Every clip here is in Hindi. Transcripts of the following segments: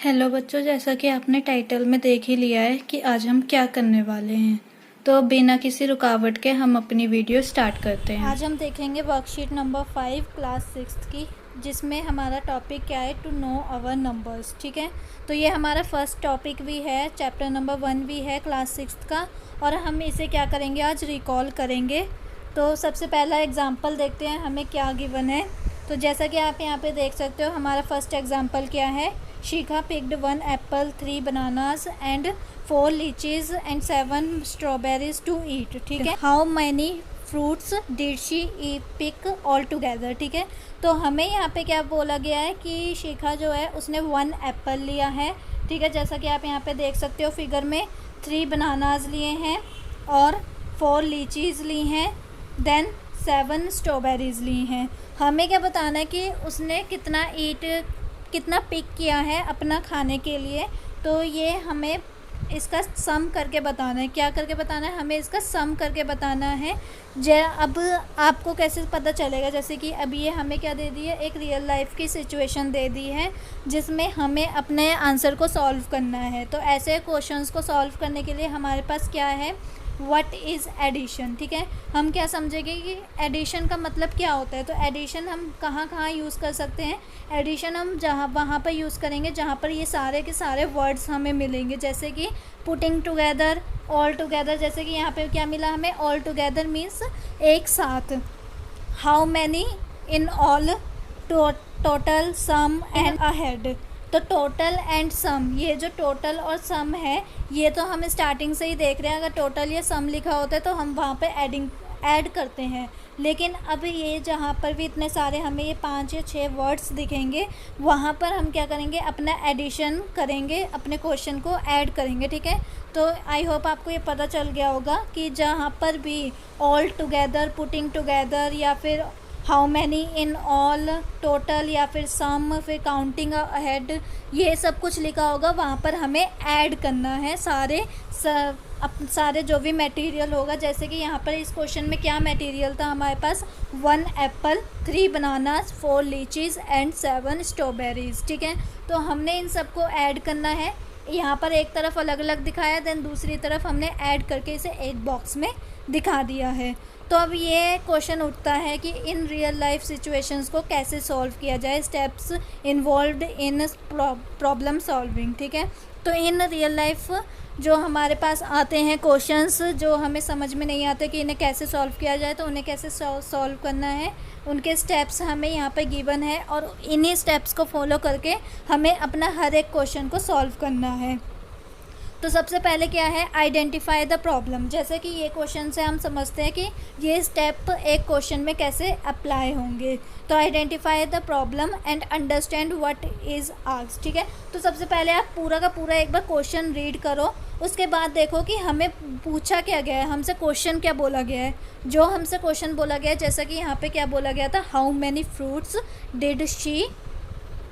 हेलो बच्चों, जैसा कि आपने टाइटल में देख ही लिया है कि आज हम क्या करने वाले हैं। तो बिना किसी रुकावट के हम अपनी वीडियो स्टार्ट करते हैं। आज हम देखेंगे वर्कशीट नंबर 5 क्लास 6 की, जिसमें हमारा टॉपिक क्या है, टू नो आवर नंबर्स। ठीक है, तो ये हमारा फर्स्ट टॉपिक भी है, चैप्टर नंबर 1 भी है क्लास 6 का, और हम इसे क्या करेंगे, आज रिकॉल करेंगे। तो सबसे पहला एग्जाम्पल देखते हैं हमें क्या गिवन है। तो जैसा कि आप यहाँ पे देख सकते हो, हमारा फर्स्ट एग्जाम्पल क्या है, Shikha picked 1 apple 3 bananas and 4 litchis and 7 strawberries to eat. ठीक है, how many fruits did she pick all together. ठीक है, तो हमें यहाँ पे क्या बोला गया है कि शिखा जो है उसने 1 एप्पल लिया है। ठीक है, जैसा कि आप यहाँ पे देख सकते हो फिगर में, 3 बनानाज लिए हैं और 4 लीचीज़ ली हैं, देन 7 स्ट्रॉबेरीज़ ली हैं। हमें क्या बताना है कि उसने कितना पिक किया है अपना खाने के लिए। तो ये हमें इसका सम करके बताना है। क्या करके बताना है, हमें इसका सम करके बताना है। अब आपको कैसे पता चलेगा, जैसे कि अब ये हमें क्या दे दी है, एक रियल लाइफ की सिचुएशन दे दी है जिसमें हमें अपने आंसर को सॉल्व करना है। तो ऐसे क्वेश्चंस को सॉल्व करने के लिए हमारे पास क्या है, व्हाट इज़ एडिशन। ठीक है, हम क्या समझेंगे कि एडिशन का मतलब क्या होता है। तो एडिशन हम कहाँ कहाँ यूज़ कर सकते हैं, एडिशन हम वहाँ पर यूज़ करेंगे जहाँ पर ये सारे के सारे वर्ड्स हमें मिलेंगे, जैसे कि पुटिंग टुगेदर, ऑल टुगेदर। जैसे कि यहाँ पे क्या मिला हमें, ऑल टुगेदर मीन्स एक साथ। How many in all, total, sum and ahead. तो टोटल एंड सम, ये जो टोटल और सम है ये तो हम स्टार्टिंग से ही देख रहे हैं। अगर टोटल या सम लिखा होता है तो हम वहाँ पे ऐड करते हैं, लेकिन अब ये जहाँ पर भी इतने सारे हमें ये 5 या 6 वर्ड्स दिखेंगे, वहाँ पर हम क्या करेंगे, अपना एडिशन करेंगे, अपने क्वेश्चन को ऐड करेंगे। ठीक है, तो आई होप आपको ये पता चल गया होगा कि जहाँ पर भी ऑल टुगेदर, पुटिंग टुगेदर, या फिर how many in all, total, या फिर सम, फिर काउंटिंग अहेड, ये सब कुछ लिखा होगा, वहाँ पर हमें ऐड करना है सारे जो भी मटेरियल होगा। जैसे कि यहाँ पर इस क्वेश्चन में क्या मटेरियल था हमारे पास, 1 apple 3 bananas 4 lychees and 7 strawberries. ठीक है, तो हमने इन सबको ऐड करना है। यहाँ पर एक तरफ अलग अलग दिखाया, देन दूसरी तरफ हमने ऐड करके इसे एक बॉक्स में दिखा दिया है। तो अब ये क्वेश्चन उठता है कि इन रियल लाइफ सिचुएशंस को कैसे सॉल्व किया जाए, स्टेप्स इन्वॉल्व्ड इन प्रॉब्लम सॉल्विंग। ठीक है, तो इन रियल लाइफ जो हमारे पास आते हैं क्वेश्चंस, जो हमें समझ में नहीं आते कि इन्हें कैसे सॉल्व किया जाए, तो उन्हें कैसे सॉल्व करना है, उनके स्टेप्स हमें यहाँ पे गिवन है, और इन्हीं स्टेप्स को फॉलो करके हमें अपना हर एक क्वेश्चन को सॉल्व करना है। तो सबसे पहले क्या है, आइडेंटिफाई द प्रॉब्लम। जैसे कि ये क्वेश्चन से हम समझते हैं कि ये स्टेप एक क्वेश्चन में कैसे अप्लाई होंगे। तो identify the problem and understand what is asked. ठीक है, तो सबसे पहले आप पूरा का पूरा एक बार क्वेश्चन रीड करो, उसके बाद देखो कि हमें पूछा क्या गया है, हमसे क्वेश्चन क्या बोला गया है। जो हमसे क्वेश्चन बोला गया है, जैसा कि यहाँ पे क्या बोला गया था, how many fruits did she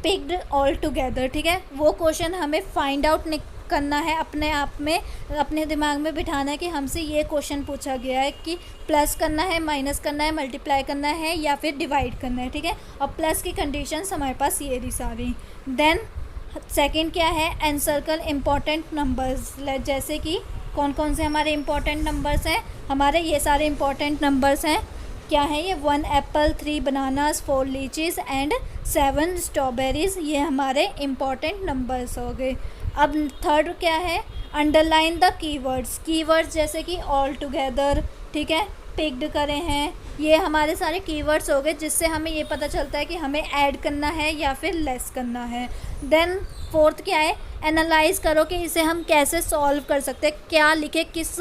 picked all together. ठीक है, वो क्वेश्चन हमें फाइंड आउट करना है, अपने आप में अपने दिमाग में बिठाना है कि हमसे ये क्वेश्चन पूछा गया है कि प्लस करना है, माइनस करना है, मल्टीप्लाई करना है, या फिर डिवाइड करना है। ठीक है, और प्लस की कंडीशंस हमारे पास ये रही सारी। देन सेकंड क्या है, एनसर्कल इम्पॉर्टेंट नंबर्स। जैसे कि कौन कौन से हमारे इम्पॉर्टेंट नंबर्स हैं, हमारे ये सारे इम्पॉर्टेंट नंबर्स हैं। क्या है ये, 1 apple 3 bananas 4 lychees and 7 strawberries, ये हमारे इम्पॉर्टेंट नंबर्स हो गए। अब थर्ड क्या है, अंडरलाइन द कीवर्ड्स जैसे कि ऑल टुगेदर, ठीक है, पिक्ड करे हैं, ये हमारे सारे कीवर्ड्स हो गए, जिससे हमें ये पता चलता है कि हमें ऐड करना है या फिर लेस करना है। देन फोर्थ क्या है, एनालाइज करो कि इसे हम कैसे सॉल्व कर सकते हैं, क्या लिखे किस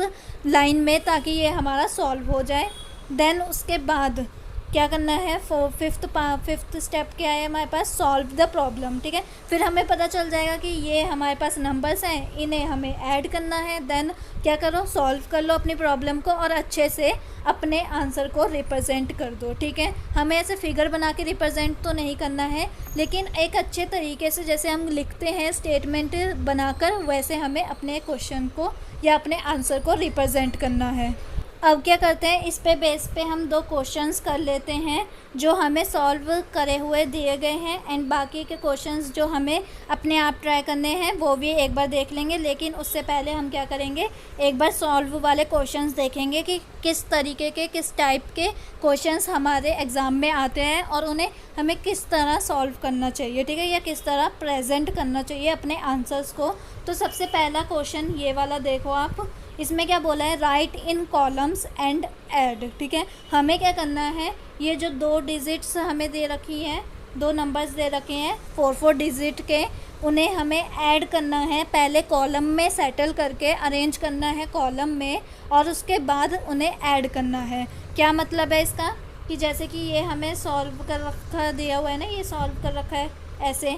लाइन में, ताकि ये हमारा सॉल्व हो जाए। देन उसके बाद क्या करना है, फिफ्थ स्टेप क्या है हमारे पास, सॉल्व द प्रॉब्लम। ठीक है, फिर हमें पता चल जाएगा कि ये हमारे पास नंबर्स हैं, इन्हें हमें ऐड करना है। देन क्या करो, सॉल्व कर लो अपनी प्रॉब्लम को और अच्छे से अपने आंसर को रिप्रेजेंट कर दो। ठीक है, हमें ऐसे फिगर बना के रिप्रेजेंट तो नहीं करना है, लेकिन एक अच्छे तरीके से जैसे हम लिखते हैं स्टेटमेंट बनाकर, वैसे हमें अपने क्वेश्चन को या अपने आंसर को रिप्रेजेंट करना है। अब क्या करते हैं, इस पे बेस पे हम 2 क्वेश्चंस कर लेते हैं जो हमें सॉल्व करे हुए दिए गए हैं, एंड बाकी के क्वेश्चंस जो हमें अपने आप ट्राई करने हैं वो भी एक बार देख लेंगे। लेकिन उससे पहले हम क्या करेंगे, एक बार सॉल्व वाले क्वेश्चंस देखेंगे कि किस तरीके के, किस टाइप के क्वेश्चंस हमारे एग्ज़ाम में आते हैं और उन्हें हमें किस तरह सॉल्व करना चाहिए, ठीक है, या किस तरह प्रेजेंट करना चाहिए अपने आंसर्स को। तो सबसे पहला क्वेश्चन ये वाला देखो आप, इसमें क्या बोला है, right in columns and add, ठीक है। हमें क्या करना है, ये जो 2 डिजिट्स हमें दे रखी हैं, 2 नंबर्स दे रखे हैं 4 डिजिट के, उन्हें हमें ऐड करना है। पहले कॉलम में सेटल करके अरेंज करना है कॉलम में, और उसके बाद उन्हें ऐड करना है। क्या मतलब है इसका, कि जैसे कि ये हमें सॉल्व कर रखा दिया हुआ है ना, ये सॉल्व कर रखा है ऐसे,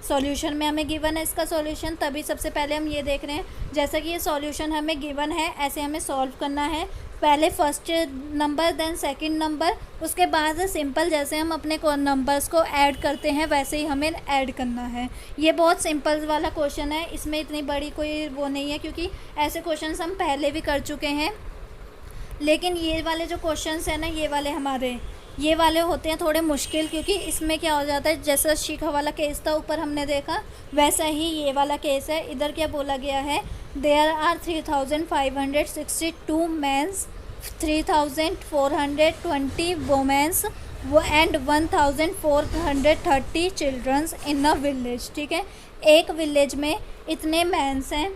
सॉल्यूशन में हमें गिवन है इसका सॉल्यूशन, तभी सबसे पहले हम ये देख रहे हैं, जैसा कि ये सॉल्यूशन हमें गिवन है ऐसे हमें सॉल्व करना है। पहले first number, then second number, उसके बाद सिंपल जैसे हम अपने नंबर्स को ऐड करते हैं वैसे ही हमें ऐड करना है। ये बहुत सिंपल वाला क्वेश्चन है, इसमें इतनी बड़ी कोई वो नहीं है, क्योंकि ऐसे क्वेश्चंस हम पहले भी कर चुके हैं। लेकिन ये वाले जो क्वेश्चंस हैं ना, ये वाले होते हैं थोड़े मुश्किल, क्योंकि इसमें क्या हो जाता है, जैसा शिखा वाला केस था ऊपर हमने देखा, वैसा ही ये वाला केस है। इधर क्या बोला गया है, there are 3562 mens, 3420 womens and 1430 childrens in a village, ठीक है। एक विलेज में इतने मेंस हैं,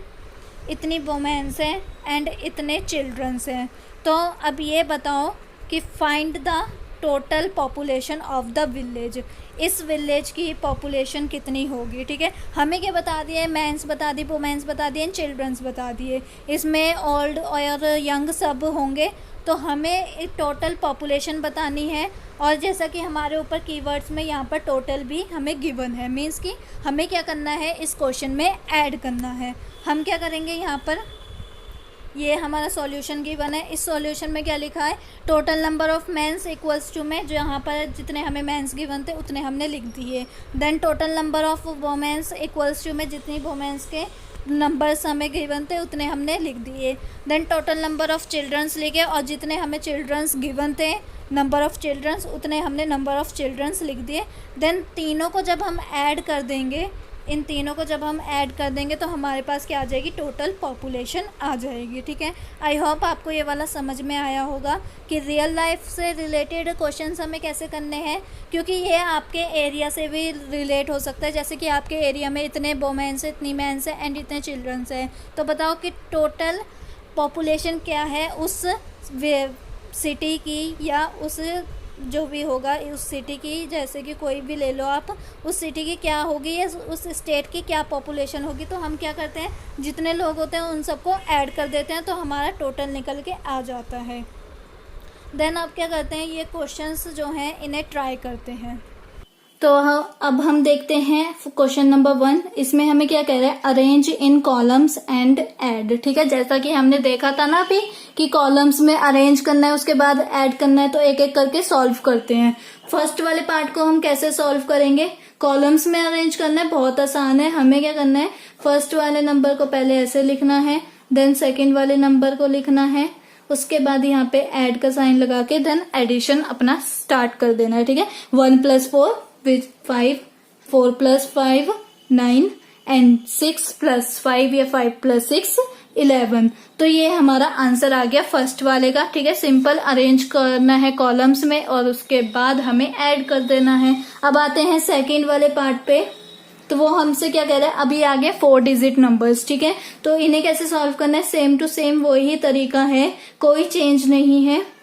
इतनी वुमेन्स हैं एंड इतने चिल्ड्रंस हैं। तो अब ये बताओ कि find the total population of the village, इस विलेज की पॉपुलेशन कितनी होगी, ठीक है। हमें क्या बता दिए, मेंस बता दी, वुमेन्स बता दिए, चिल्ड्रंस बता दिए, इसमें ओल्ड और यंग सब होंगे। तो हमें टोटल पॉपुलेशन बतानी है, और जैसा कि हमारे ऊपर कीवर्ड्स में यहाँ पर टोटल भी हमें गिवन है, मीन्स कि हमें क्या करना है, इस क्वेश्चन में ऐड करना है। हम क्या करेंगे, यहाँ पर ये हमारा सॉल्यूशन गिवन है, इस सॉल्यूशन में क्या लिखा है, total number of mens equals to में, जो यहाँ पर जितने हमें मेंस गिवन थे उतने हमने लिख दिए। Then total number of womens equals to में, जितनी वुमेन्स के नंबर्स हमें गिवन थे उतने हमने लिख दिए। Then total number of childrens लिखे, और जितने हमें चिल्ड्रंस गिवन थे, नंबर ऑफ चिल्ड्रंस, उतने हमने नंबर ऑफ चिल्ड्रंस लिख दिए। देन तीनों को जब हम ऐड कर देंगे, इन तीनों को जब हम ऐड कर देंगे तो हमारे पास क्या आ जाएगी, टोटल पॉपुलेशन आ जाएगी, ठीक है। आई होप आपको ये वाला समझ में आया होगा कि रियल लाइफ से रिलेटेड क्वेश्चंस हमें कैसे करने हैं, क्योंकि ये आपके एरिया से भी रिलेट हो सकता है। जैसे कि आपके एरिया में इतने वुमेन्स है, इतनी मेंस है एंड इतने चिल्ड्रंस हैं, तो बताओ कि टोटल पॉपुलेशन क्या है उस सिटी की, या उस जो भी होगा उस सिटी की, जैसे कि कोई भी ले लो आप, उस सिटी की क्या होगी या उस स्टेट की क्या पॉपुलेशन होगी। तो हम क्या करते हैं, जितने लोग होते हैं उन सबको ऐड कर देते हैं, तो हमारा टोटल निकल के आ जाता है। देन आप क्या करते हैं, ये क्वेश्चंस जो हैं इन्हें ट्राई करते हैं। तो अब हम देखते हैं क्वेश्चन नंबर 1। इसमें हमें क्या कह रहा है, arrange in columns and add, ठीक है। जैसा कि हमने देखा था ना अभी कि कॉलम्स में अरेंज करना है, उसके बाद ऐड करना है, तो एक एक करके सॉल्व करते हैं। फर्स्ट वाले पार्ट को हम कैसे सॉल्व करेंगे, कॉलम्स में अरेंज करना है, बहुत आसान है। हमें क्या करना है, फर्स्ट वाले नंबर को पहले ऐसे लिखना है, देन सेकेंड वाले नंबर को लिखना है, उसके बाद यहाँ पे ऐड का साइन लगा के देन एडिशन अपना स्टार्ट कर देना है, ठीक है। 1 + 4 with 5, 4 + 5 9 एंड 6 + 5 या 5 + 6 11। तो ये हमारा आंसर आ गया फर्स्ट वाले का, ठीक है। सिंपल अरेंज करना है कॉलम्स में और उसके बाद हमें ऐड कर देना है। अब आते हैं सेकंड वाले पार्ट पे, तो वो हमसे क्या कह रहा है, अभी आ गया 4 डिजिट नंबर्स, ठीक है। तो इन्हें कैसे सॉल्व करना है, सेम टू सेम वही तरीका है, कोई चेंज नहीं है।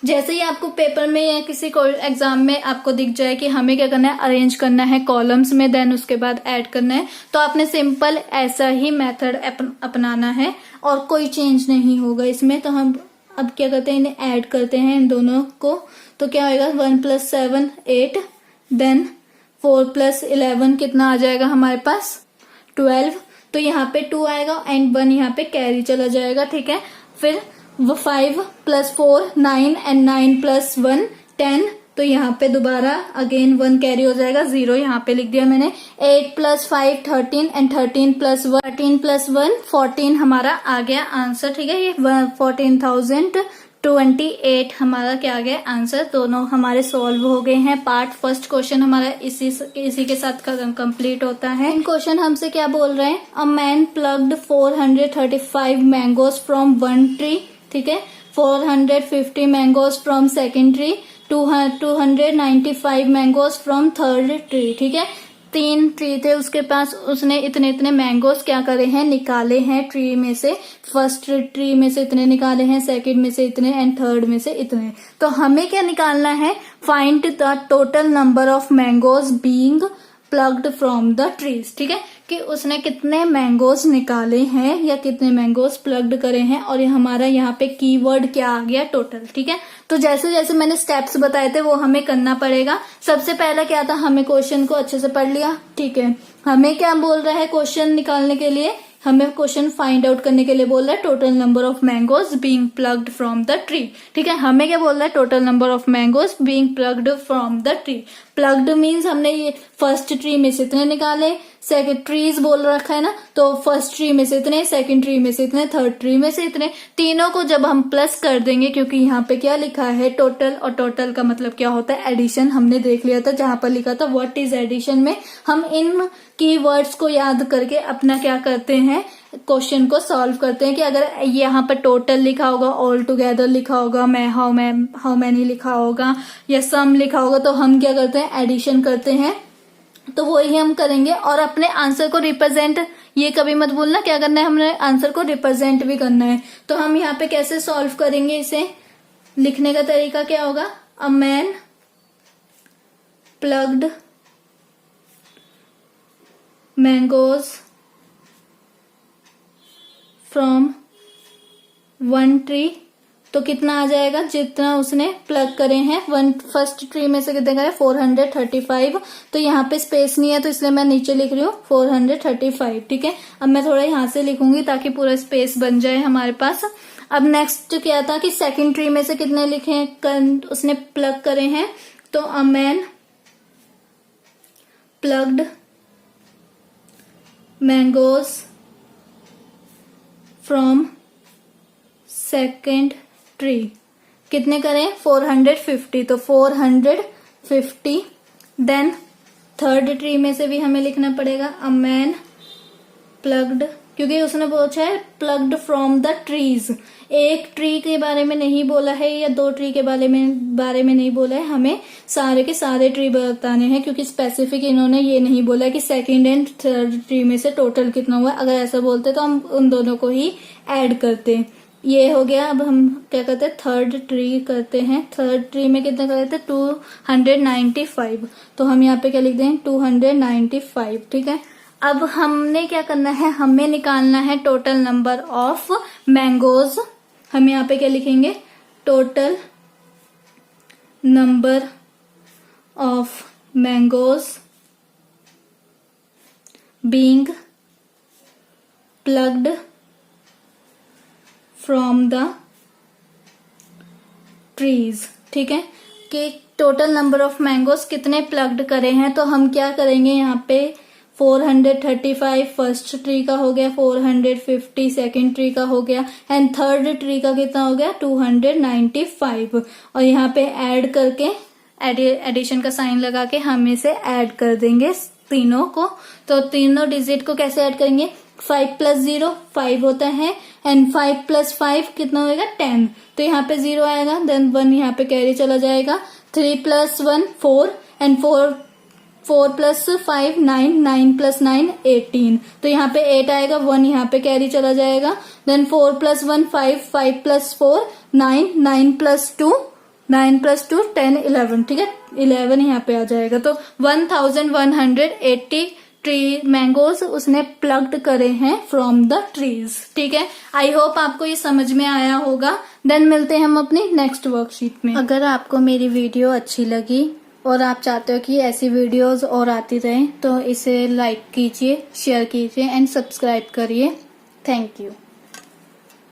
जैसे ही आपको पेपर में या किसी को एग्जाम में आपको दिख जाए कि हमें क्या करना है, अरेंज करना है कॉलम्स में, देन उसके बाद ऐड करना है, तो आपने सिंपल ऐसा ही मेथड अपनाना है और कोई चेंज नहीं होगा इसमें। तो हम अब क्या करते हैं, इन्हें ऐड करते हैं इन दोनों को। तो क्या होगा, 1 + 7 8, देन 4 + 11 कितना आ जाएगा हमारे पास 12। तो यहाँ पे 2 आएगा एंड 1 यहाँ पे कैरी चला जाएगा, ठीक है। फिर वो 5 + 4 9 एंड 9 + 1 10, तो यहाँ पे दोबारा अगेन 1 कैरी हो जाएगा, 0 यहाँ पे लिख दिया मैंने। 8 + 5 13 एंड 13 + 1 14 हमारा आ गया आंसर, ठीक है। ये 14,028 हमारा क्या आ गया आंसर। दोनों हमारे सॉल्व हो गए हैं पार्ट। फर्स्ट क्वेश्चन हमारा इसी के साथ कंप्लीट होता है। क्वेश्चन हमसे क्या बोल रहे हैं, a man plugged 435 mangoes from 1 tree, ठीक है, 450 mangoes from second tree, 295 mangoes from third tree, ठीक है। 3 ट्री थे उसके पास, उसने इतने मैंगोज क्या करे हैं, निकाले हैं ट्री में से। फर्स्ट ट्री में से इतने निकाले हैं, सेकंड में से इतने एंड थर्ड में से इतने। तो हमें क्या निकालना है, find the total number of mangoes being plugged from the trees, ठीक है, कि उसने कितने मैंगोज निकाले हैं या कितने मैंगोज प्लग्ड करे हैं। और ये हमारा यहाँ पे कीवर्ड क्या आ गया, टोटल, ठीक है। तो जैसे जैसे मैंने स्टेप्स बताए थे वो हमें करना पड़ेगा। सबसे पहला क्या था, हमें क्वेश्चन को अच्छे से पढ़ लिया, ठीक है। हमें क्या बोल रहा है क्वेश्चन निकालने के लिए, हमें क्वेश्चन फाइंड आउट करने के लिए बोल रहा है total number of mangoes being plugged from the tree, ठीक है। हमें क्या बोल रहा है, total number of mangoes being plugged from the tree. Plugged means हमने ये फर्स्ट ट्री में से इतने निकाले, सेकंड ट्रीज बोल रखा है ना, तो फर्स्ट ट्री में से इतने, सेकंड ट्री में से इतने, थर्ड ट्री में से इतने, तीनों को जब हम प्लस कर देंगे, क्योंकि यहाँ पे क्या लिखा है टोटल, और टोटल का मतलब क्या होता है एडिशन। हमने देख लिया था जहां पर लिखा था व्हाट इज एडिशन में। हम इन कीवर्ड्स को याद करके अपना क्या करते हैं, क्वेश्चन को सॉल्व करते हैं। कि अगर यहाँ पर टोटल लिखा होगा, ऑल टुगेदर लिखा होगा, हाउ मैनी लिखा होगा या सम लिखा होगा, तो हम क्या करते हैं, एडिशन करते हैं। तो वही हम करेंगे। और अपने आंसर को रिप्रेजेंट, ये कभी मत भूलना क्या करना है, हमने आंसर को रिप्रेजेंट भी करना है। तो हम यहाँ पे कैसे सॉल्व करेंगे इसे, लिखने का तरीका क्या होगा, a man plugged mangoes from 1 tree, तो कितना आ जाएगा, जितना उसने प्लग करे हैं। फर्स्ट ट्री में से कितने करे, 435। तो यहाँ पे स्पेस नहीं है तो इसलिए मैं नीचे लिख रही हूँ 435, ठीक है। अब मैं थोड़ा यहाँ से लिखूंगी ताकि पूरा स्पेस बन जाए हमारे पास। अब नेक्स्ट क्या था कि सेकंड ट्री में से कितने लिखे उसने प्लग करे हैं, तो a man plugged mangoes from second tree, कितने करें, 450, तो 450। देन थर्ड ट्री में से भी हमें लिखना पड़ेगा अ मैन प्लग्ड, क्योंकि उसने पूछा है प्लग्ड फ्रॉम द ट्रीज। एक ट्री के बारे में नहीं बोला है या 2 ट्री के बारे में नहीं बोला है, हमें सारे के सारे ट्री बताने हैं। क्योंकि स्पेसिफिक इन्होंने ये नहीं बोला कि सेकंड एंड थर्ड ट्री में से टोटल कितना हुआ। अगर ऐसा बोलते तो हम उन दोनों को ही ऐड करते। ये हो गया। अब हम क्या करते हैं, थर्ड ट्री करते हैं। थर्ड ट्री में कितना करते हैं, 295। तो हम यहाँ पे क्या लिख दें, 295, ठीक है। अब हमने क्या करना है, हमें निकालना है टोटल नंबर ऑफ मैंगोज। हम यहाँ पे क्या लिखेंगे, total number of mangoes being plugged from the trees, ठीक है। कि टोटल नंबर ऑफ मैंगोज कितने प्लग्ड करे हैं। तो हम क्या करेंगे, यहाँ पे 435 फर्स्ट ट्री का हो गया, 450 सेकंड ट्री का हो गया एंड थर्ड ट्री का कितना हो गया, 295। और यहाँ पे ऐड करके एडिशन का साइन लगा के हम इसे ऐड कर देंगे तीनों को। तो तीनों डिजिट को कैसे ऐड करेंगे, 5 + 0 5 होता है एंड 5 + 5 कितना होगा, 10। तो यहाँ पे 0 आएगा, देन 1 यहाँ पे कैरी चला जाएगा। 3 + 1 4 एंड 4 + 5 9 9 + 9 18। तो यहाँ पे 8 आएगा, 1 यहाँ पे कैरी चला जाएगा। देन 4 + 1 5 5 + 4 9 9 + 2 9 + 2 10 11, ठीक है। 11 यहाँ पे आ जाएगा। तो 1180 ट्री मैंगोज उसने प्लग्ड करे हैं फ्रॉम द ट्रीज, ठीक है। आई होप आपको ये समझ में आया होगा। देन मिलते हैं हम अपनी नेक्स्ट वर्कशीट में। अगर आपको मेरी वीडियो अच्छी लगी और आप चाहते हो कि ऐसी वीडियोस और आती रहें तो इसे लाइक कीजिए, शेयर कीजिए एंड सब्सक्राइब करिए। Thank you.